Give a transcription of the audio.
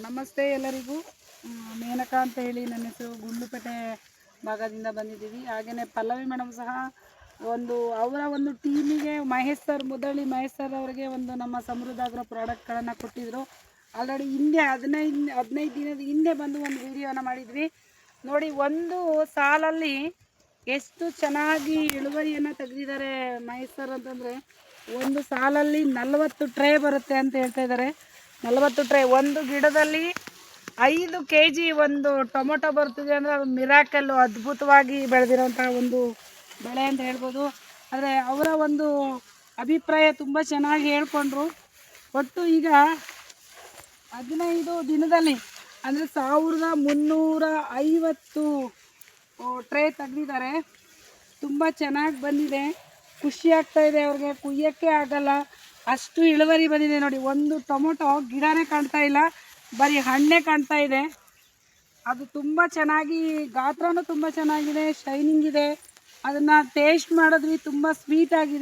ನಮಸ್ತೆ ಎಲ್ಲರಿಗೂ. ಮೇನಕಾ ಅಂತ ಹೇಳಿ ನನ್ನ ಹೆಸರು. ಗುಂಡ್ಲುಪೇಟೆ ಭಾಗದಿಂದ ಬಂದಿದ್ದೀವಿ. ಹಾಗೆಯೇ ಪಲ್ಲವಿ ಮೇಡಮ್ ಸಹ ಅವರ ಒಂದು ಟೀಮಿಗೆ ಮಹೇಶ್ ಸರ್ ಅವರಿಗೆ ನಮ್ಮ ಸಮೃದ್ಧ ಆಗ್ರೋ ಪ್ರಾಡಕ್ಟ್ಗಳನ್ನು ಕೊಟ್ಟಿದ್ದರು. ಆಲ್ರೆಡಿ ಹಿಂದೆ 15 ದಿನದ ಹಿಂದೆ ಬಂದು ಒಂದು ವಿಡಿಯೋನ ಮಾಡಿದ್ವಿ ನೋಡಿ. ಒಂದು ಸಾಲಲ್ಲಿ ಎಷ್ಟು ಚೆನ್ನಾಗಿ ಇಳುವರಿಯನ್ನು ತೆಗೆದಿದ್ದಾರೆ ಮಹೇಶ್ ಸರ್ ಅಂತಂದರೆ, ಒಂದು ಸಾಲಲ್ಲಿ 40 ಟ್ರೇ ಬರುತ್ತೆ ಅಂತ ಹೇಳ್ತಾ ಇದ್ದಾರೆ. 40 ಟ್ರೇ, ಒಂದು ಗಿಡದಲ್ಲಿ 5 kg ಒಂದು ಟೊಮೊಟೊ ಬರ್ತಿದೆ ಅಂದರೆ ಅದು ಮಿರಾಕಲ್ಲು, ಅದ್ಭುತವಾಗಿ ಬೆಳೆದಿರೋಂಥ ಒಂದು ಬೆಳೆ ಅಂತ ಹೇಳ್ಬೋದು. ಆದರೆ ಅವರ ಒಂದು ಅಭಿಪ್ರಾಯ ತುಂಬ ಚೆನ್ನಾಗಿ ಹೇಳ್ಕೊಂಡ್ರು. ಒಟ್ಟು ಈಗ 15 ದಿನದಲ್ಲಿ ಅಂದರೆ 1350 ಟ್ರೇ ತೆಗೆದಿದ್ದಾರೆ. ತುಂಬ ಚೆನ್ನಾಗಿ ಬಂದಿದೆ, ಖುಷಿ ಆಗ್ತಾ ಇದೆ ಅವ್ರಿಗೆ. ಕುಯ್ಯೋಕ್ಕೆ ಆಗಲ್ಲ, ಅಷ್ಟು ಇಳುವರಿ ಬಂದಿದೆ ನೋಡಿ. ಒಂದು ಟೊಮೊಟೊ ಗಿಡನೇ ಕಾಣ್ತಾ ಇಲ್ಲ, ಬರೀ ಹಣ್ಣೇ ಕಾಣ್ತಾ ಇದೆ. ಅದು ತುಂಬ ಚೆನ್ನಾಗಿ, ಗಾತ್ರನೂ ತುಂಬ ಚೆನ್ನಾಗಿದೆ, ಶೈನಿಂಗ್ ಇದೆ. ಅದನ್ನು ಟೇಸ್ಟ್ ಮಾಡಿದ್ವಿ, ತುಂಬ ಸ್ವೀಟ್ ಆಗಿದೆ.